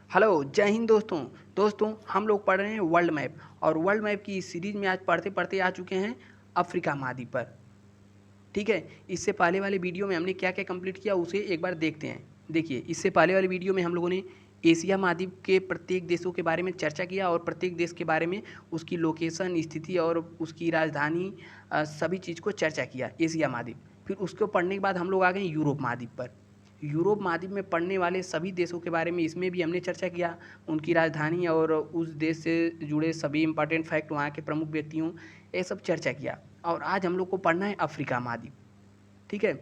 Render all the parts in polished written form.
Hello, जय हिंद दोस्तों। दोस्तों, हम लोग पढ़ रहे हैं वर्ल्ड मैप और वर्ल्ड मैप की इस सीरीज़ में आज पढ़ते-पढ़ते आ चुके हैं अफ्रीका महाद्वीप पर। ठीक है? इससे पहले वाले वीडियो में हमने क्या-क्या कंप्लीट किया उसे एक बार देखते हैं। देखिए, इससे पहले वाले वीडियो में हम लोगों ने एशिया महाद्वीप के प्रत्येक देशों के बारे में चर्चा किया और प्रत्येक देश के बारे में उसकी लोकेशन, स्थिति और उसकी राजधानी सभी चीज़ को चर्चा किया, एशिया महाद्वीप। फिर उसको पढ़ने के बाद हम लोग आ गए यूरोप महाद्वीप पर। यूरोप महाद्वीप में पड़ने वाले सभी देशों के बारे में इसमें भी हमने चर्चा किया, उनकी राजधानी और उस देश से जुड़े सभी इम्पोर्टेंट फैक्ट, वहाँ के प्रमुख व्यक्तियों, ये सब चर्चा किया। और आज हम लोग को पढ़ना है अफ्रीका महाद्वीप। ठीक है?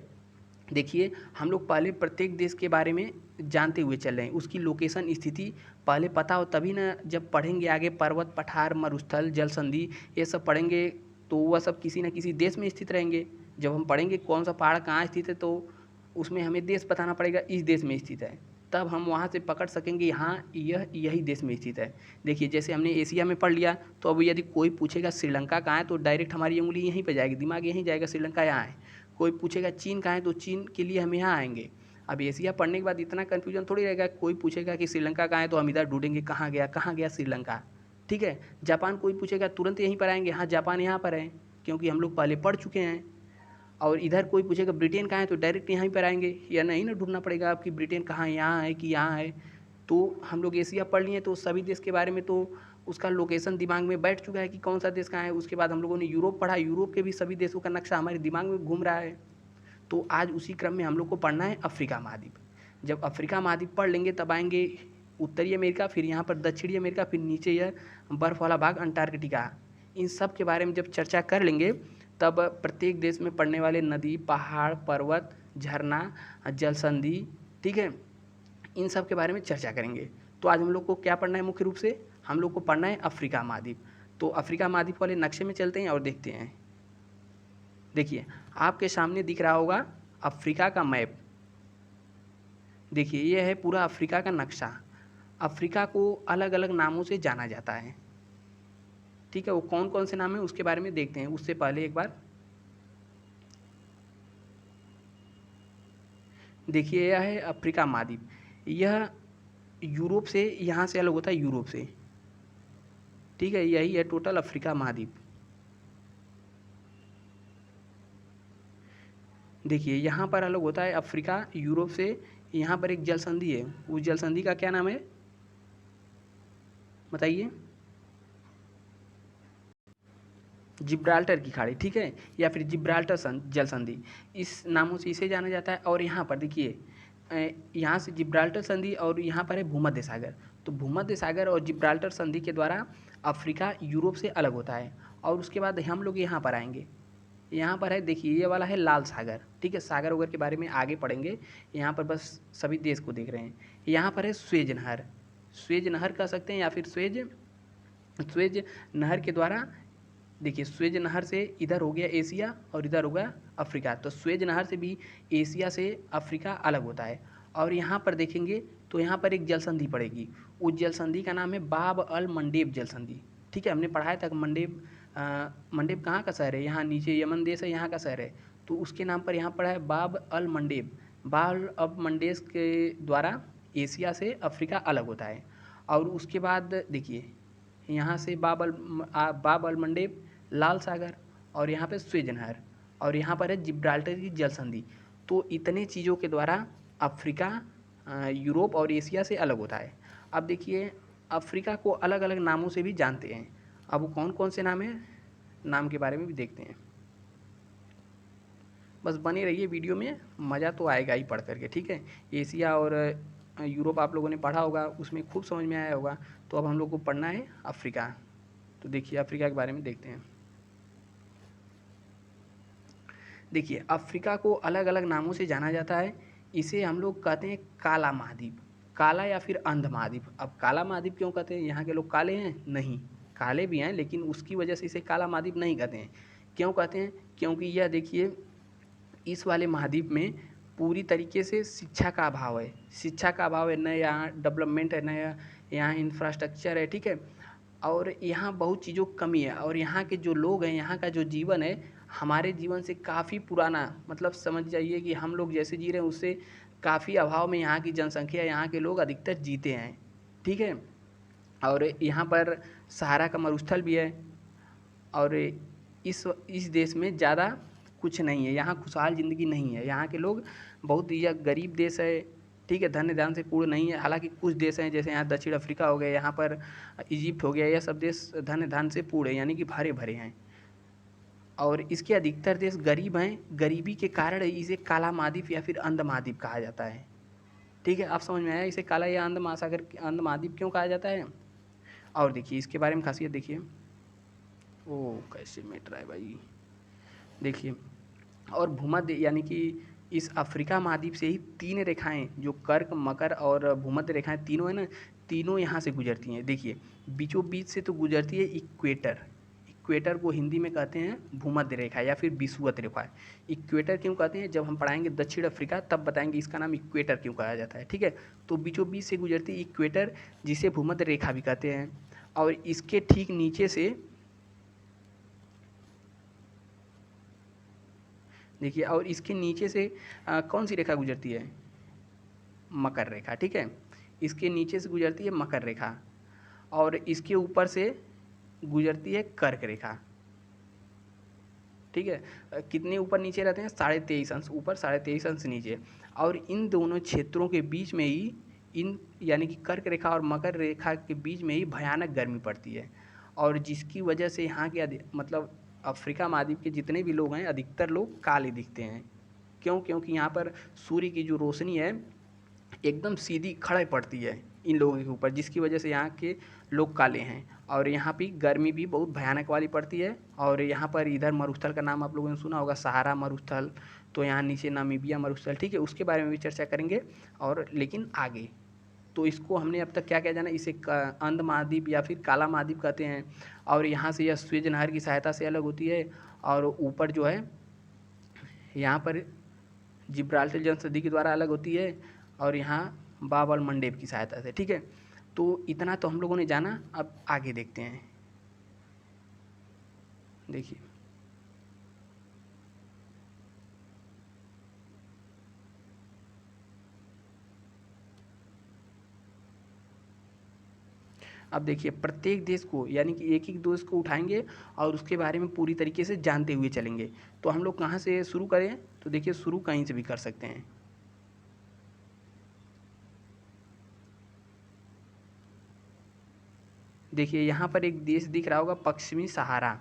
देखिए, हम लोग पहले प्रत्येक देश के बारे में जानते हुए चल रहे हैं, उसकी लोकेशन, स्थिति पहले पता हो तभी ना, जब पढ़ेंगे आगे पर्वत, पठार, मरुस्थल, जल संधि ये सब पढ़ेंगे तो वह सब किसी न किसी देश में स्थित रहेंगे। जब हम पढ़ेंगे कौन सा पहाड़ कहाँ स्थित है तो उसमें हमें देश बताना पड़ेगा, इस देश में स्थित है। तब हम वहाँ से पकड़ सकेंगे हाँ, यही देश में स्थित है। देखिए, जैसे हमने एशिया में पढ़ लिया, तो अब यदि कोई पूछेगा श्रीलंका कहाँ है तो डायरेक्ट हमारी उंगली यहीं पे जाएगी, दिमाग यहीं जाएगा, श्रीलंका यहाँ है। कोई पूछेगा चीन कहाँ है तो चीन के लिए हम यहाँ आएंगे। अब एशिया पढ़ने के बाद इतना कन्फ्यूजन थोड़ी रहेगा, कोई पूछेगा कि श्रीलंका कहाँ है तो हम इधर ढूंढेंगे कहाँ गया श्रीलंका। ठीक है? जापान कोई पूछेगा तुरंत यहीं पर आएंगे, हाँ जापान यहाँ पर है, क्योंकि हम लोग पहले पढ़ चुके हैं। और इधर कोई पूछेगा ब्रिटेन कहाँ है तो डायरेक्ट यहीं पर आएंगे, या नहीं ना ढूंढना पड़ेगा आपकी ब्रिटेन कहाँ है, यहाँ है कि यहाँ है। तो हम लोग एशिया पढ़ लिए तो सभी देश के बारे में तो उसका लोकेशन दिमाग में बैठ चुका है कि कौन सा देश कहाँ है। उसके बाद हम लोगों ने यूरोप पढ़ा, यूरोप के भी सभी देशों का नक्शा हमारे दिमाग में घूम रहा है। तो आज उसी क्रम में हम लोग को पढ़ना है अफ्रीका महाद्वीप। जब अफ्रीका महाद्वीप पढ़ लेंगे तब आएंगे उत्तरी अमेरिका, फिर यहाँ पर दक्षिणी अमेरिका, फिर नीचे यह बर्फ़ वाला भाग अंटार्कटिका। इन सब के बारे में जब चर्चा कर लेंगे तब प्रत्येक देश में पड़ने वाले नदी, पहाड़, पर्वत, झरना, जल संधि, ठीक है, इन सब के बारे में चर्चा करेंगे। तो आज हम लोग को क्या पढ़ना है, मुख्य रूप से हम लोग को पढ़ना है अफ्रीका महाद्वीप। तो अफ्रीका महाद्वीप वाले नक्शे में चलते हैं और देखते हैं। देखिए, आपके सामने दिख रहा होगा अफ्रीका का मैप। देखिए, ये है पूरा अफ्रीका का नक्शा। अफ्रीका को अलग अलग नामों से जाना जाता है। ठीक है? वो कौन कौन से नाम है उसके बारे में देखते हैं। उससे पहले एक बार देखिए, यह है अफ्रीका महाद्वीप। यह यूरोप से, यहाँ से अलग होता है यूरोप से। ठीक है? यही है टोटल अफ्रीका महाद्वीप। देखिए, यहाँ पर अलग होता है अफ्रीका यूरोप से। यहाँ पर एक जल संधि है, उस जल संधि का क्या नाम है बताइए? जिब्राल्टर की खाड़ी। ठीक है? या फिर जिब्राल्टर जल संधि, इस नामों से इसे जाना जाता है। और यहाँ पर देखिए, यहाँ से जिब्राल्टर संधि और यहाँ पर है भूमध्य सागर। तो भूमध्य सागर और जिब्राल्टर संधि के द्वारा अफ्रीका यूरोप से अलग होता है। और उसके बाद हम लोग यहाँ पर आएंगे। यहाँ पर है, देखिए, ये वाला है लाल सागर। ठीक है? सागर वगैरह के बारे में आगे पढ़ेंगे, यहाँ पर बस सभी देश को देख रहे हैं। यहाँ पर है स्वेज नहर। स्वेज नहर कह सकते हैं या फिर स्वेज नहर के द्वारा, देखिए, स्वेज नहर से इधर हो गया एशिया और इधर हो गया अफ्रीका। तो स्वेज नहर से भी एशिया से अफ्रीका अलग होता है। और यहाँ पर देखेंगे तो यहाँ पर एक जल संधि पड़ेगी, उस जल संधि का नाम है बाब अल मंडेब जल संधि। ठीक है? हमने पढ़ाया था कि मंडेब कहाँ का शहर है, यहाँ नीचे यमन देश है, यहाँ का शहर है। तो उसके नाम पर यहाँ पड़ा है बाब अल मंडेब। बाब अल मंडेब के द्वारा एशिया से अफ्रीका अलग होता है। और उसके बाद देखिए, यहाँ से बाब अल मंडेब, लाल सागर, और यहाँ पे स्वेज नहर, और यहाँ पर है जिब्राल्टर की जल संधि। तो इतने चीज़ों के द्वारा अफ्रीका यूरोप और एशिया से अलग होता है। अब देखिए, अफ्रीका को अलग अलग नामों से भी जानते हैं। अब वो कौन कौन से नाम हैं, नाम के बारे में भी देखते हैं। बस बने रहिए वीडियो में, मज़ा तो आएगा ही पढ़ करके। ठीक है? एशिया और यूरोप आप लोगों ने पढ़ा होगा, उसमें खूब समझ में आया होगा। तो अब हम लोग को पढ़ना है अफ्रीका। तो देखिए, अफ्रीका के बारे में देखते हैं। देखिए, अफ्रीका को अलग अलग नामों से जाना जाता है। इसे हम लोग कहते हैं काला महाद्वीप, काला या फिर अंध महाद्वीप। अब काला महाद्वीप क्यों कहते हैं? यहाँ के लोग काले हैं? नहीं, काले भी हैं, लेकिन उसकी वजह से इसे काला महाद्वीप नहीं कहते हैं। क्यों कहते हैं? क्योंकि यह देखिए, इस वाले महाद्वीप में पूरी तरीके से शिक्षा का अभाव है। शिक्षा का अभाव है, न यहाँ डेवलपमेंट है, न यहाँ इंफ्रास्ट्रक्चर है। ठीक है? और यहाँ बहुत चीज़ों की कमी है। और यहाँ के जो लोग हैं, यहाँ का जो जीवन है, हमारे जीवन से काफ़ी पुराना, मतलब समझ जाइए कि हम लोग जैसे जी रहे हैं उससे काफ़ी अभाव में यहाँ की जनसंख्या, यहाँ के लोग अधिकतर जीते हैं। ठीक है। और यहाँ पर सहारा का मरुस्थल भी है। और इस देश में ज़्यादा कुछ नहीं है, यहाँ खुशहाल ज़िंदगी नहीं है, यहाँ के लोग बहुत ही गरीब देश है, ठीक है, धन्य धान से पूर्ण नहीं है। हालांकि कुछ देश हैं जैसे यहाँ दक्षिण अफ्रीका हो गया, यहाँ पर इजिप्ट हो गया, यह सब देश धन्य धान से पूर्ण है, यानी कि भरे भरे हैं। और इसके अधिकतर देश गरीब हैं, गरीबी के कारण इसे काला महाद्वीप या फिर अंध महाद्वीप कहा जाता है। ठीक है, आप समझ में आया इसे काला या अंध महासागर, अंध महाद्वीप क्यों कहा जाता है। और देखिए इसके बारे में खासियत देखिए, ओ कैसे मिट रहा है भाई, देखिए। और भूमध्य यानी कि इस अफ्रीका महाद्वीप से ही 3 रेखाएं, जो कर्क, मकर और भूमध्य रेखाएं तीनों है ना, तीनों यहाँ से गुजरती हैं। देखिए बीचों बीच से तो गुजरती है इक्वेटर, इक्वेटर को हिंदी में कहते हैं भूमध्य रेखा या फिर विषुवत रेखा। इक्वेटर क्यों कहते हैं, जब हम पढ़ाएंगे दक्षिण अफ्रीका तब बताएंगे इसका नाम इक्वेटर क्यों कहा जाता है। ठीक है, तो बीचों बीच से गुजरती इक्वेटर, जिसे भूमध्य रेखा भी कहते हैं। और इसके ठीक नीचे से देखिए, और इसके नीचे से कौन सी रेखा गुजरती है, मकर रेखा। ठीक है, इसके नीचे से गुजरती है मकर रेखा, और इसके ऊपर से गुजरती है कर्क रेखा। ठीक है, कितने ऊपर नीचे रहते हैं, 23.5 अंश ऊपर, 23.5 अंश नीचे। और इन दोनों क्षेत्रों के बीच में ही, इन यानी कि कर्क रेखा और मकर रेखा के बीच में ही भयानक गर्मी पड़ती है। और जिसकी वजह से यहाँ के मतलब अफ्रीका महाद्वीप के जितने भी लोग हैं, अधिकतर लोग काले दिखते हैं। क्यों, क्योंकि यहाँ पर सूर्य की जो रोशनी है एकदम सीधी खड़े पड़ती है इन लोगों के ऊपर, जिसकी वजह से यहाँ के लोग काले हैं। और यहाँ पे गर्मी भी बहुत भयानक वाली पड़ती है। और यहाँ पर इधर मरुस्थल का नाम आप लोगों ने सुना होगा, सहारा मरुस्थल, तो यहाँ नीचे नामीबिया मरुस्थल। ठीक है, उसके बारे में भी चर्चा करेंगे, और लेकिन आगे। तो इसको हमने अब तक क्या क्या जाना, इसे अंध महाद्वीप या फिर काला महाद्वीप कहते हैं। और यहाँ से यह स्वेज नहर की सहायता से अलग होती है। और ऊपर जो है यहाँ पर जिब्राल्टर जनसंधि के द्वारा अलग होती है, और यहाँ बाब अल मंडेब की सहायता से। ठीक है, तो इतना तो हम लोगों ने जाना, अब आगे देखते हैं। देखिए अब देखिए प्रत्येक देश को, यानी कि एक एक देश को उठाएंगे और उसके बारे में पूरी तरीके से जानते हुए चलेंगे। तो हम लोग कहाँ से शुरू करें, तो देखिए शुरू कहीं से भी कर सकते हैं। देखिए यहाँ पर एक देश दिख रहा होगा, पश्चिमी सहारा,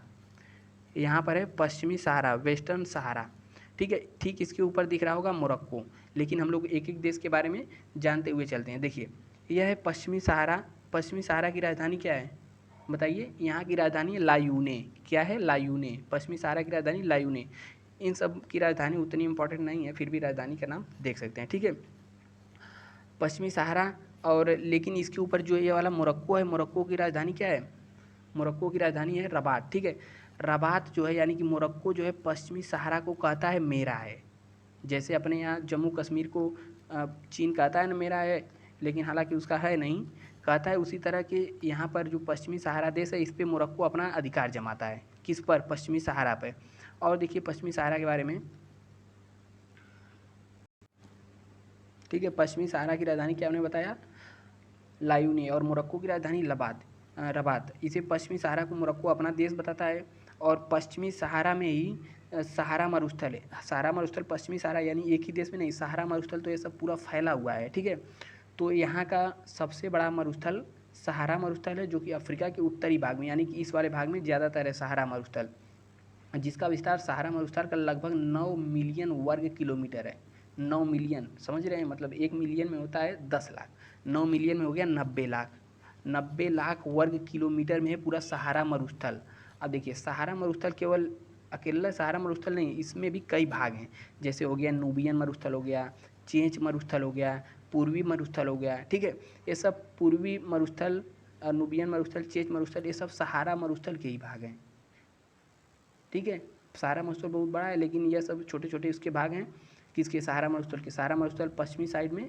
यहाँ पर है पश्चिमी सहारा, वेस्टर्न सहारा। ठीक है, ठीक इसके ऊपर दिख रहा होगा मोरक्को। लेकिन हम लोग एक एक देश के बारे में जानते हुए चलते हैं। देखिए यह है पश्चिमी सहारा, पश्चिमी सहारा की राजधानी क्या है बताइए, यहाँ की राजधानी है लायूने। क्या है, लायूने, पश्चिमी सहारा की राजधानी लायूने। इन सब की राजधानी उतनी इंपॉर्टेंट नहीं है, फिर भी राजधानी का नाम देख सकते हैं। ठीक है, पश्चिमी सहारा। और लेकिन इसके ऊपर जो ये वाला मोरक्को है, मोरक्को की राजधानी क्या है, मोरक्को की राजधानी है रबात। ठीक है, रबात जो है यानी कि मोरक्को जो है पश्चिमी सहारा को कहता है मेरा है। जैसे अपने यहाँ जम्मू कश्मीर को चीन कहता है ना मेरा है, लेकिन हालांकि उसका है नहीं, कहता है, उसी तरह के यहाँ पर जो पश्चिमी सहारा देश है इस पर मोरक्को अपना अधिकार जमाता है। किस पर, पश्चिमी सहारा पर। और देखिए पश्चिमी सहारा के बारे में, ठीक है, पश्चिमी सहारा की राजधानी क्या हमने बताया, लायूनी, और मोरक्को की राजधानी रबात। इसे पश्चिमी सहारा को मोरक्को अपना देश बताता है। और पश्चिमी सहारा में ही सहारा मरुस्थल है। सहारा मरुस्थल पश्चिमी सहारा यानी एक ही देश में नहीं, सहारा मरुस्थल तो ये सब पूरा फैला हुआ है। ठीक है, तो यहाँ का सबसे बड़ा मरुस्थल सहारा मरुस्थल है, जो कि अफ्रीका के उत्तरी भाग में, यानी कि इस वाले भाग में ज़्यादातर है सहारा मरुस्थल, जिसका विस्तार सहारा मरुस्थल का लगभग 9 मिलियन वर्ग किलोमीटर है। 9 मिलियन, समझ रहे हैं, मतलब 1 मिलियन में होता है 10 लाख, 9 मिलियन में हो गया 90 लाख। 90 लाख वर्ग किलोमीटर में है पूरा सहारा मरुस्थल। अब देखिए सहारा मरुस्थल केवल अकेला सहारा मरुस्थल नहीं, इसमें भी कई भाग हैं। जैसे हो गया नूबियन मरुस्थल हो गया, चेंच मरुस्थल हो गया, पूर्वी मरुस्थल हो गया। ठीक है, ये सब पूर्वी मरुस्थल, नूबियन मरुस्थल, चेंच मरुस्थल, ये सब सहारा मरुस्थल के ही भाग हैं। ठीक है, सहारा मरुस्थल बहुत बड़ा है, लेकिन यह सब छोटे छोटे इसके भाग हैं। किसके, सहारा मरुस्थल के। सहारा मरुस्थल पश्चिमी साइड में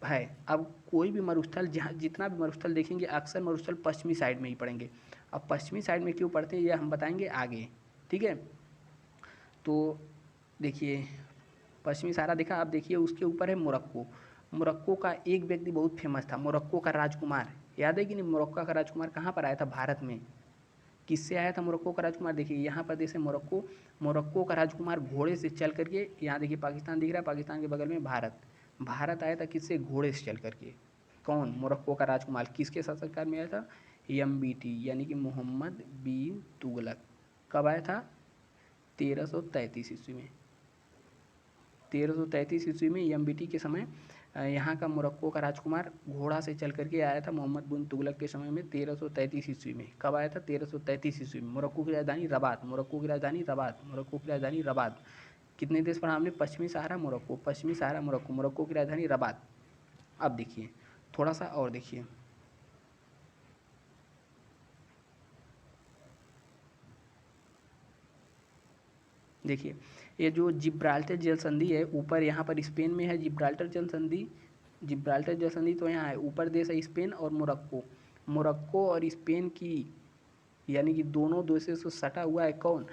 है। अब कोई भी मरुस्थल, जहाँ जितना भी मरुस्थल देखेंगे अक्सर मरुस्थल पश्चिमी साइड में ही पड़ेंगे। अब पश्चिमी साइड में क्यों पड़ते हैं यह हम बताएंगे आगे। ठीक है, तो देखिए पश्चिमी सहारा देखा, अब देखिए उसके ऊपर है मोरक्को। मोरक्को का एक व्यक्ति बहुत फेमस था, मोरक्को का राजकुमार, याद है कि नहीं? मोरक्को का राजकुमार कहाँ पर आया था? भारत में। किससे आया था मोरक्को का राजकुमार? देखिए यहाँ पर देश है मोरक्को, मोरक्को का राजकुमार घोड़े से चल करके, यहाँ देखिए पाकिस्तान दिख रहा है, पाकिस्तान के बगल में भारत, भारत आया था किससे? घोड़े से चल करके। कौन? मोरक्को का राजकुमार। किसके शासनकाल में आया था? MBT यानी कि मोहम्मद बिन तुगलक। कब आया था? 1333 ईस्वी में। 1333 ईस्वी में MBT के समय यहाँ का मोरक्को का राजकुमार घोड़ा से चल करके आया था मोहम्मद बिन तुगलक के समय में 1333 ईस्वी में। कब आया था? 1333 ईस्वी में। मोरक्को की राजधानी रबात, मोरक्को की राजधानी रबात, मोरक्को की राजधानी रबात। कितने देश पढ़ा हमने? पश्चिमी सहारा मोरक्को, पश्चिमी सहारा मोरक्को, मोरक्को की राजधानी रबात। अब देखिए थोड़ा सा और देखिए, देखिए ये जो जिब्राल्टर जल संधि है, ऊपर यहाँ पर स्पेन में है जिब्राल्टर जल संधि, जिब्राल्टर जल संधि तो यहाँ है, ऊपर देश है स्पेन और मोरक्को, मोरक्को और स्पेन की यानी कि दोनों देशों से सटा हुआ है कौन?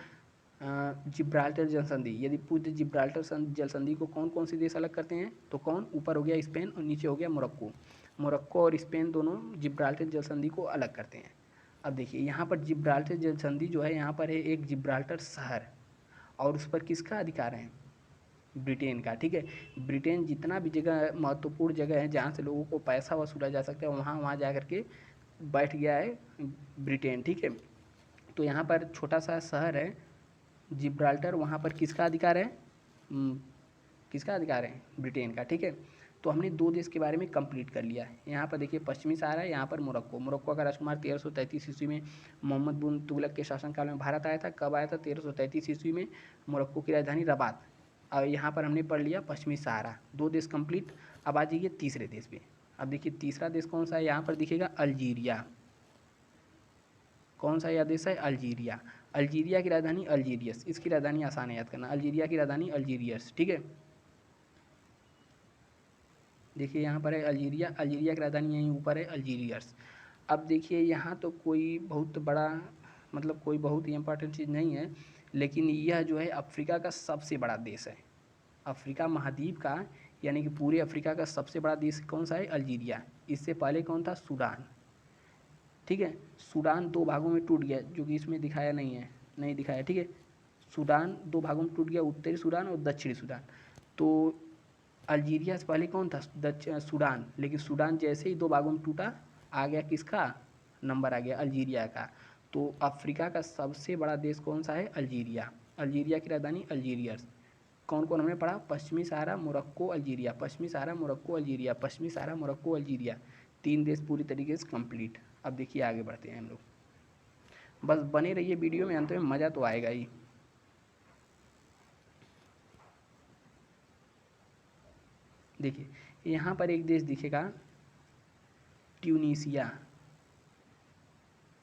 जिब्राल्टर जल संधि। यदि पूछे जिब्राल्टर जल संधि को कौन कौन से देश अलग करते हैं, तो कौन? ऊपर हो गया स्पेन और नीचे हो गया मोरक्को, मोरक्को और स्पेन दोनों जिब्राल्टर जल संधि को अलग करते हैं। अब देखिए यहाँ पर जिब्राल्टर जल संधि जो है, यहाँ पर है एक जिब्राल्टर शहर, और उस पर किसका अधिकार है? ब्रिटेन का। ठीक है, ब्रिटेन जितना भी जगह महत्वपूर्ण जगह है जहाँ से लोगों को पैसा वसूला जा सकता है, वहाँ वहाँ जा करके बैठ गया है ब्रिटेन। ठीक है, तो यहाँ पर छोटा सा शहर है जिब्राल्टर, वहाँ पर किसका अधिकार है? किसका अधिकार है? ब्रिटेन का। ठीक है, तो हमने दो देश के बारे में कंप्लीट कर लिया है। यहाँ पर देखिए पश्चिमी सहारा है, यहाँ पर मोरक्को, मोरक्को का राजकुमार 1333 ईस्वी में मोहम्मद बिन तुगलक के शासनकाल में भारत आया था। कब आया था? 1333 ईस्वी में। मोरक्को की राजधानी रबात। और यहाँ पर हमने पढ़ लिया पश्चिमी सहारा, दो देश कंप्लीट। अब आ जाइए तीसरे देश पे। अब देखिए तीसरा देश कौन सा है? यहाँ पर दिखेगा अल्जीरिया। कौन सा यह देश है? अल्जीरिया। अल्जीरिया की राजधानी अल्जीरियस, इसकी राजधानी आसान है याद करना, अल्जीरिया की राजधानी अल्जीरियस। ठीक है, देखिए यहाँ पर है अल्जीरिया, अल्जीरिया की राजधानी यहीं ऊपर है अल्जीरियस। अब देखिए यहाँ तो कोई बहुत बड़ा, मतलब कोई बहुत ही इंपॉर्टेंट चीज़ नहीं है, लेकिन यह जो है अफ्रीका का सबसे बड़ा देश है, अफ्रीका महाद्वीप का यानी कि पूरे अफ्रीका का सबसे बड़ा देश कौन सा है? अल्जीरिया। इससे पहले कौन था? सूडान। ठीक है, सूडान दो भागों में टूट गया, जो कि इसमें दिखाया नहीं है, नहीं दिखाया। ठीक है, सूडान दो भागों में टूट गया, उत्तरी सूडान और दक्षिणी सूडान। तो अल्जीरिया से पहले कौन था? सूडान। लेकिन सूडान जैसे ही दो भागों में टूटा, आ गया किसका नंबर? आ गया अल्जीरिया का। तो अफ्रीका का सबसे बड़ा देश कौन सा है? अल्जीरिया। अल्जीरिया की राजधानी अल्जीरियस। कौन कौन हमने पढ़ा? पश्चिमी सहारा, मोरक्को, अल्जीरिया, पश्चिमी सहारा, मोरक्को, अल्जीरिया, पश्चिमी सहारा, मोरक्को, अल्जीरिया। तीन देश पूरी तरीके से कंप्लीट। अब देखिए आगे बढ़ते हैं हम लोग, बस बने रहिए वीडियो में, अंत में मज़ा तो आएगा ही। देखिए यहाँ पर एक देश दिखेगा ट्यूनीसिया।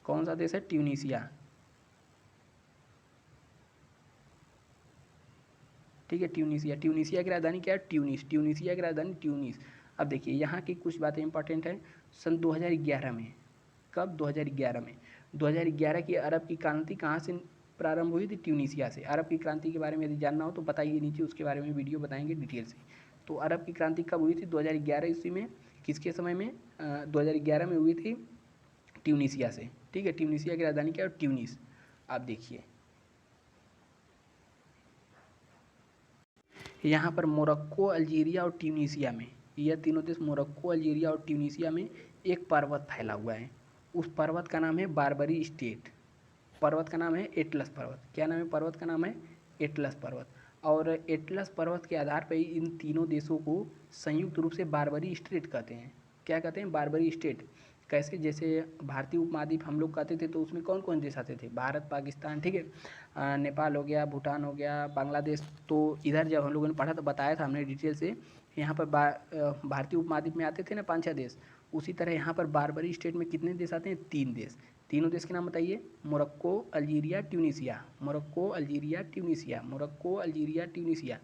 कौन सा देश है? ट्यूनीसिया। ठीक है, ट्यूनीसिया। ट्यूनीसिया की राजधानी क्या है? ट्यूनिस। ट्यूनीसिया की राजधानी ट्यूनिस। अब देखिए यहाँ की कुछ बातें इंपॉर्टेंट है। सन 2011 में, कब? 2011 में, 2011 की अरब की क्रांति कहाँ से प्रारंभ हुई थी? ट्यूनीसिया से। अरब की क्रांति के बारे में यदि जानना हो तो बताइए नीचे, उसके बारे में वीडियो बताएंगे डिटेल से। तो अरब की क्रांति कब हुई थी? 2011 ईस्वी में। किसके समय में? 2011 में हुई थी ट्यूनीसिया से। ठीक है, ट्यूनीसिया की राजधानी क्या है? ट्यूनिस। आप देखिए यहाँ पर मोरक्को, अल्जीरिया और ट्यूनीसिया में, यह तीनों देश मोरक्को, अल्जीरिया और ट्यूनीसिया में एक पर्वत फैला हुआ है। उस पर्वत का नाम है बारबरी स्टेट। पर्वत का नाम है एटलस पर्वत। क्या नाम है पर्वत का? नाम है एटलस पर्वत। और एटलस पर्वत के आधार पर ही इन तीनों देशों को संयुक्त रूप से बारबरी स्टेट कहते हैं। क्या कहते हैं? बारबरी स्टेट। कैसे? जैसे भारतीय उपमहाद्वीप हम लोग कहते थे, तो उसमें कौन कौन देश आते थे? भारत, पाकिस्तान, ठीक है, नेपाल हो गया, भूटान हो गया, बांग्लादेश। तो इधर जब हम लोगों ने पढ़ा तो बताया था हमने डिटेल से, यहाँ पर भारतीय उपमहाद्वीप में आते थे ना 5-6 देश, उसी तरह यहाँ पर बारबरी स्टेट में कितने देश आते हैं? 3 देश। तीनों देश के नाम बताइए। Morocco, Algeria, Tunisia. Morocco, Algeria, Tunisia. Morocco, Algeria, Tunisia.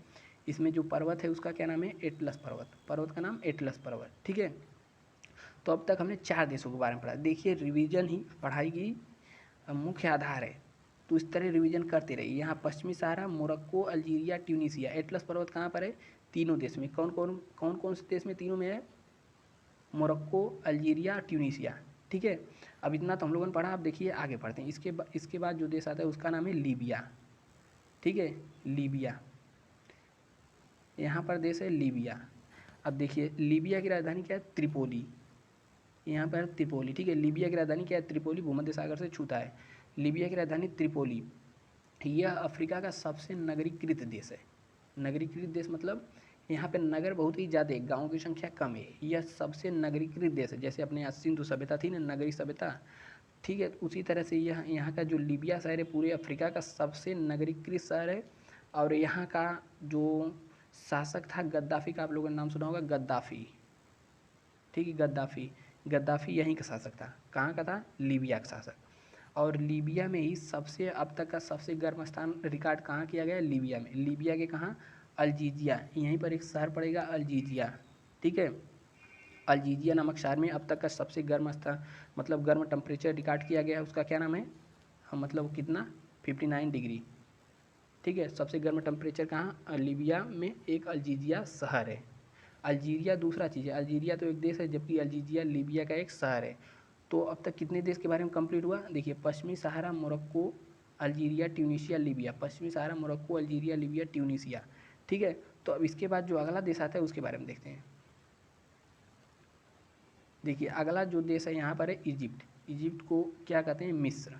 इसमें जो पर्वत है उसका क्या नाम है? एटलस पर्वत। पर्वत का नाम एटलस पर्वत। ठीक है, तो अब तक हमने 4 देशों के बारे में पढ़ा। देखिए रिवीजन ही पढ़ाई की मुख्य आधार है, तो इस तरह रिवीजन करते रहिए। यहाँ पश्चिमी सहारा, मोरक्को, अल्जीरिया, ट्यूनीसिया। एटलस पर्वत कहाँ पर है? तीनों देश में कौन कौन से देश में तीनों में है? Morocco, Algeria, Tunisia. ठीक है, अब इतना तो हम लोगों ने पढ़ा। अब देखिए आगे पढ़ते हैं। इसके बाद जो देश आता है उसका नाम है लीबिया। ठीक है, लीबिया, यहाँ पर देश है लीबिया। अब देखिए लीबिया की राजधानी क्या है? त्रिपोली। यहाँ पर त्रिपोली। ठीक है, लीबिया की राजधानी क्या है? त्रिपोली, भूमध्य सागर से छूता है। लीबिया की राजधानी त्रिपोली। यह अफ्रीका का सबसे नगरीकृत देश है। नगरीकृत देश मतलब यहाँ पे नगर बहुत ही ज़्यादा है, गाँव की संख्या कम है। यह सबसे नगरीकृत देश है। जैसे अपने यहाँ सिंधु सभ्यता थी ना, नगरी सभ्यता, ठीक है, उसी तरह से यह यहाँ का जो लीबिया शहर है पूरे अफ्रीका का सबसे नगरीकृत शहर है। और यहाँ का जो शासक था गद्दाफ़ी का, आप लोगों ने नाम सुना होगा, गद्दाफ़ी। ठीक है, गद्दाफ़ी यहीं का शासक था। कहाँ का था? लीबिया का शासक। और लीबिया में ही सबसे अब तक का सबसे गर्म स्थान रिकॉर्ड कहाँ किया गया है? लीबिया में। लीबिया के कहाँ? अल्जीजिया, यहीं पर एक शहर पड़ेगा अल्जीजिया। ठीक है, अल्जीजिया नामक शहर में अब तक का सबसे गर्म स्थान मतलब गर्म टेम्परेचर रिकॉर्ड किया गया है। उसका क्या नाम है? हम मतलब कितना? 59 डिग्री। ठीक है, सबसे गर्म टेम्परेचर कहाँ? लीबिया में एक अल्जीजिया शहर है। अल्जीरिया दूसरा चीज़ है, अल्जीरिया तो एक देश है, जबकि अल्जीजिया लीबिया का एक शहर है। तो अब तक कितने देश के बारे में कंप्लीट हुआ? देखिए, पश्चिमी सहारा, मोरक्को, अल्जीरिया, ट्यूनीशिया, लीबिया। पश्चिमी सहारा, मोरक्को, अल्जीरिया, लीबिया, ट्यूनीशिया। ठीक है, तो अब इसके बाद जो अगला देश आता है उसके बारे में देखते हैं। देखिए अगला जो देश है यहाँ पर है इजिप्ट। इजिप्ट को क्या कहते हैं? मिस्र।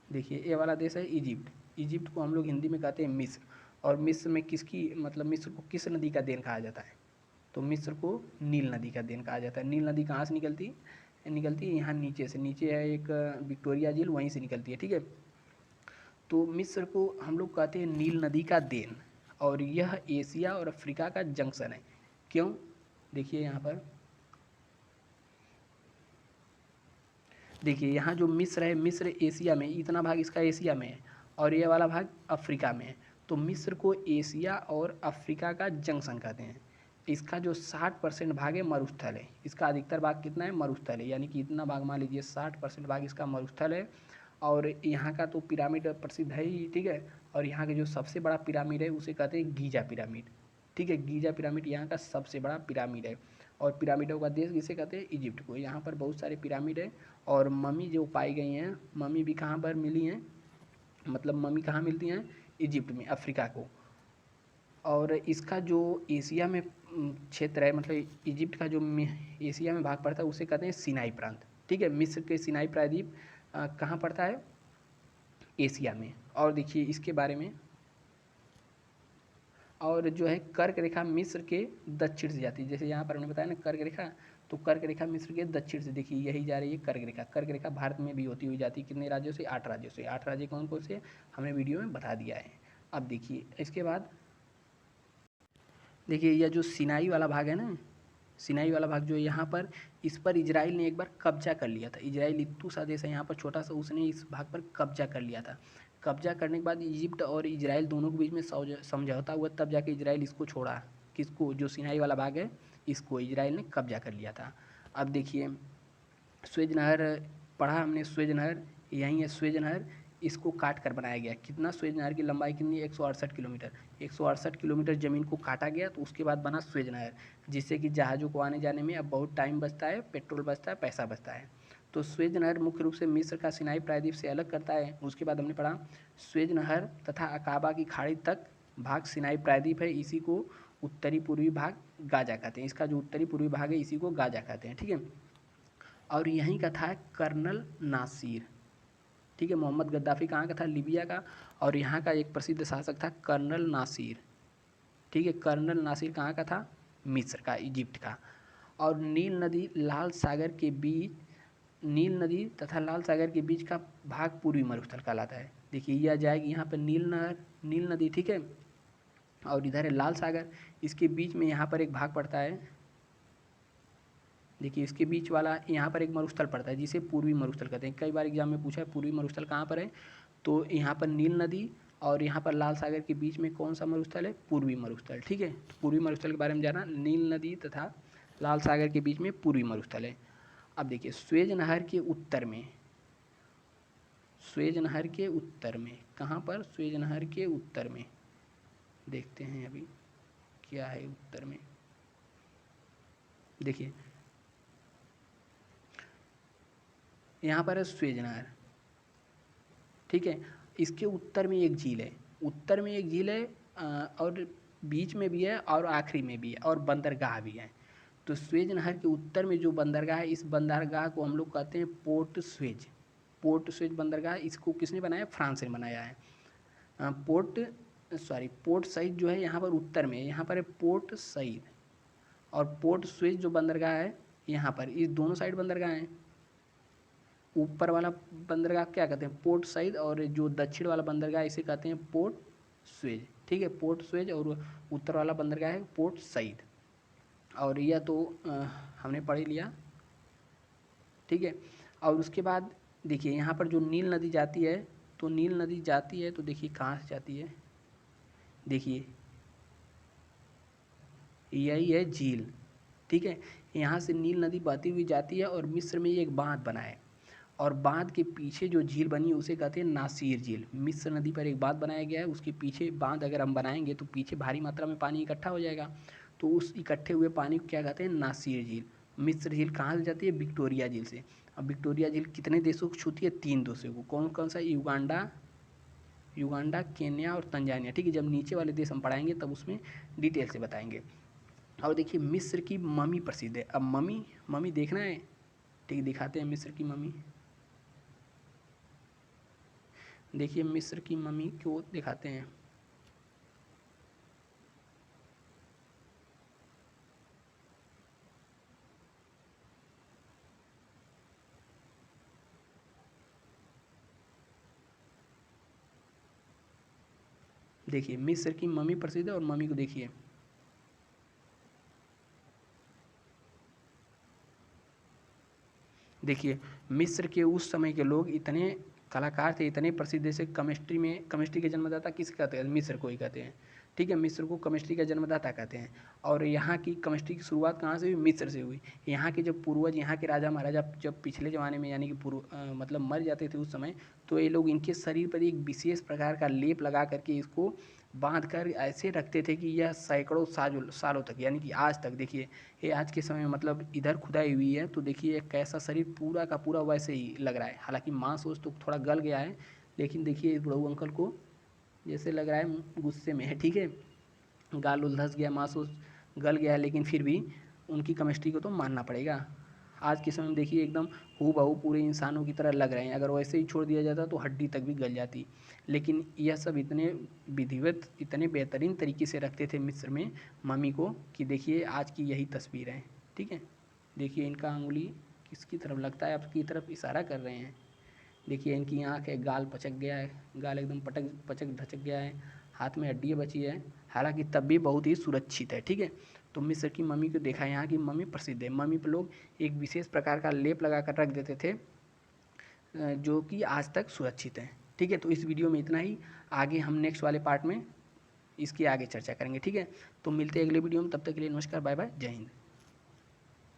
देखिए ये वाला देश है इजिप्ट। इजिप्ट को हम लोग हिंदी में कहते हैं मिस्र। और मिस्र में किसकी मतलब मिस्र को किस नदी का देन कहा जाता है? तो मिस्र को नील नदी का देन कहा जाता है। नील नदी कहाँ से निकलती है? निकलती है यहाँ नीचे से। नीचे है एक विक्टोरिया झील, वहीं से निकलती है। ठीक है, तो मिस्र को हम लोग कहते हैं नील नदी का देन। और यह एशिया और अफ्रीका का जंक्शन है। क्यों? देखिए यहाँ पर, देखिए यहाँ जो मिस्र है, मिस्र एशिया में, इतना भाग इसका एशिया में है और ये वाला भाग अफ्रीका में है। तो मिस्र को एशिया और अफ्रीका का जंक्शन कहते हैं। इसका जो 60% भाग है मरुस्थल है। इसका अधिकतर भाग कितना है? मरुस्थल है। यानी कि इतना भाग मान लीजिए 60% भाग इसका मरुस्थल है। और यहाँ का तो पिरामिड प्रसिद्ध है ही। ठीक है, और यहाँ के जो सबसे बड़ा पिरामिड है उसे कहते हैं गीजा पिरामिड। ठीक है, गीजा पिरामिड यहाँ का सबसे बड़ा पिरामिड है। और पिरामिडों का देश किसे कहते हैं? इजिप्ट को। यहाँ पर बहुत सारे पिरामिड है। और मम्मी जो पाई गई हैं, मम्मी भी कहाँ पर मिली हैं? मतलब मम्मी कहाँ मिलती हैं? इजिप्ट में, अफ्रीका को। और इसका जो एशिया में क्षेत्र है, मतलब इजिप्ट का जो एशिया में भाग पड़ता है उसे कहते हैं सिनाई प्रांत। ठीक है, मिस्र के सिनाई प्रायद्वीप कहाँ पड़ता है? एशिया में। और देखिए इसके बारे में, और जो है कर्क रेखा मिस्र के दक्षिण से जाती है। जैसे यहाँ पर हमने बताया ना कर्क रेखा, तो कर्क रेखा मिस्र के दक्षिण से, देखिए यही जा रही है कर्क रेखा। कर्क रेखा भारत में भी होती हुई जाती है। कितने राज्यों से? 8 राज्यों से। 8 राज्य कौन कौन से हमने वीडियो में बता दिया है। अब देखिए इसके बाद, देखिए यह जो सिनाई वाला भाग है ना, सिनाई वाला भाग जो है यहाँ पर, इस पर इजराइल ने एक बार कब्जा कर लिया था। इजराइल इत्तू सा देश है यहाँ पर छोटा सा, उसने इस भाग पर कब्जा कर लिया था। कब्जा करने के बाद इजिप्ट और इजराइल दोनों के बीच में समझौता हुआ, तब जाके इजराइल इसको छोड़ा। किसको? जो सिनाई वाला भाग है इसको इजराइल ने कब्जा कर लिया था। अब देखिए स्वेज नहर पढ़ा हमने, स्वेज नहर यहीं है। स्वेज नहर इसको काट कर बनाया गया। कितना? स्वेज नहर की लंबाई कितनी है? 168 किलोमीटर। 168 किलोमीटर ज़मीन को काटा गया तो उसके बाद बना स्वेज नहर, जिससे कि जहाज़ों को आने जाने में अब बहुत टाइम बचता है, पेट्रोल बचता है, पैसा बचता है। तो स्वेज नहर मुख्य रूप से मिस्र का सिनाई प्रायद्वीप से अलग करता है। उसके बाद हमने पढ़ा स्वेज नहर तथा अकाबा की खाड़ी तक भाग सिनाई प्रायद्वीप है। इसी को उत्तरी पूर्वी भाग गाजा कहते हैं। इसका जो उत्तरी पूर्वी भाग है इसी को गाजा कहते हैं। ठीक है, और यहीं का था कर्नल नासिर। ठीक है, मोहम्मद गद्दाफ़ी कहाँ का था? लीबिया का। और यहाँ का एक प्रसिद्ध शासक था कर्नल नासिर। ठीक है, कर्नल नासिर कहाँ का था? मिस्र का, इजिप्ट का। और नील नदी लाल सागर के बीच, नील नदी तथा लाल सागर के बीच का भाग पूर्वी मरुस्थल कहलाता है। देखिए यह जाएगी यहाँ पर नील नहर, नील नदी। ठीक है, और इधर है लाल सागर, इसके बीच में यहाँ पर एक भाग पड़ता है। देखिए इसके बीच वाला यहाँ पर एक मरुस्थल पड़ता है जिसे पूर्वी मरुस्थल कहते हैं। कई बार एग्जाम में पूछा है पूर्वी मरुस्थल कहाँ पर है, तो यहाँ पर नील नदी और यहाँ पर लाल सागर के बीच में कौन सा मरुस्थल है? पूर्वी मरुस्थल। ठीक है, तो पूर्वी मरुस्थल के बारे में जाना, नील नदी तथा लाल सागर के बीच में पूर्वी मरुस्थल है। अब देखिए स्वेज नहर के उत्तर में, स्वेज नहर के उत्तर में, कहाँ पर? स्वेज नहर के उत्तर में। देखते हैं अभी क्या है उत्तर में। देखिए यहाँ पर है स्वेज नहर, ठीक है। इसके उत्तर में एक झील है, उत्तर में एक झील है और बीच में भी है और आखिरी में भी है और बंदरगाह भी है। तो स्वेज नहर के उत्तर में जो बंदरगाह है, इस बंदरगाह को हम लोग कहते हैं पोर्ट स्वेज। पोर्ट स्वेज बंदरगाह, इसको किसने बनाया? फ्रांस ने बनाया है। पोर्ट सईद जो है यहाँ पर उत्तर में है, यहाँ पर है पोर्ट सईद, और पोर्ट स्वेज जो बंदरगाह है यहाँ पर, इस दोनों साइड बंदरगाह हैं। ऊपर वाला बंदरगाह क्या कहते हैं? पोर्ट सईद, और जो दक्षिण वाला बंदरगाह इसे कहते हैं पोर्ट स्वेज, ठीक है। पोर्ट स्वेज, और उत्तर वाला बंदरगाह है पोर्ट सईद। और यह तो हमने पढ़ ही लिया, ठीक है। और उसके बाद देखिए यहाँ पर जो नील नदी जाती है, तो नील नदी जाती है तो देखिए कहाँ से जाती है, देखिए यही है झील, ठीक है। यहाँ से नील नदी बहती हुई जाती है और मिस्र में एक बांध बना है, और बांध के पीछे जो झील बनी है उसे कहते हैं नासिर झील। मिस्र नदी पर एक बांध बनाया गया है, उसके पीछे बांध अगर हम बनाएंगे तो पीछे भारी मात्रा में पानी इकट्ठा हो जाएगा, तो उस इकट्ठे हुए पानी को क्या कहते हैं? नासिर झील। मिस्र झील कहाँ से जाती है? विक्टोरिया झील से। अब विक्टोरिया झील कितने देशों को छूती है? 3 देशों को। कौन कौन सा? युगांडा, केन्या और तंजानिया, ठीक है। जब नीचे वाले देश हम पढ़ाएंगे तब उसमें डिटेल से बताएंगे। और देखिए मिस्र की मम्मी प्रसिद्ध है। अब मम्मी देखना है, ठीक, दिखाते हैं मिस्र की मम्मी। देखिए मिस्र की मम्मी को दिखाते हैं। देखिए मिस्र की मम्मी प्रसिद्ध है, और मम्मी को देखिए। देखिए मिस्र के उस समय के लोग इतने कलाकार थे, इतने प्रसिद्ध, जैसे केमिस्ट्री के जन्मदाता किसे कहते हैं? मिस्र को ही कहते हैं, ठीक है। मिस्र को केमिस्ट्री का जन्मदाता कहते हैं। और यहाँ की केमिस्ट्री की शुरुआत कहाँ से हुई? मिस्र से हुई। यहाँ के जब पूर्वज, यहाँ के राजा महाराजा जब पिछले ज़माने में यानी कि मतलब मर जाते थे उस समय, तो ये लोग इनके शरीर पर एक विशेष प्रकार का लेप लगा करके इसको बांध कर ऐसे रखते थे कि यह सैकड़ों सालों तक, यानी कि आज तक, देखिए ये आज के समय में मतलब इधर खुदाई हुई है, तो देखिए कैसा शरीर पूरा का पूरा वैसे ही लग रहा है। हालांकि मांस उस तो थोड़ा गल गया है, लेकिन देखिए इस बड़ू अंकल को जैसे लग रहा है गुस्से में है, ठीक है। गाल उल धस गया, मांस उस गल गया है, लेकिन फिर भी उनकी केमिस्ट्री को तो मानना पड़ेगा। आज के समय में देखिए एकदम हूबहू पूरे इंसानों की तरह लग रहे हैं। अगर वैसे ही छोड़ दिया जाता तो हड्डी तक भी गल जाती। लेकिन यह सब इतने विधिवत, इतने बेहतरीन तरीके से रखते थे मिस्र में मम्मी को, कि देखिए आज की यही तस्वीर है, ठीक है। देखिए इनका अंगुली किसकी तरफ लगता है? आपकी तरफ इशारा कर रहे हैं। देखिए इनकी आँख है, गाल पचक गया है, गाल एकदम पचक ढचक गया है, हाथ में हड्डियाँ बची है, हालांकि तब भी बहुत ही सुरक्षित है, ठीक है। तो मिस्र की मम्मी को देखा, यहाँ की मम्मी प्रसिद्ध है। मम्मी पर लोग एक विशेष प्रकार का लेप लगा कर रख देते थे, जो कि आज तक सुरक्षित है, ठीक है। तो इस वीडियो में इतना ही, आगे हम नेक्स्ट वाले पार्ट में इसकी आगे चर्चा करेंगे, ठीक है। तो मिलते हैं अगले वीडियो में, तब तक के लिए नमस्कार, बाय बाय, जय हिंद।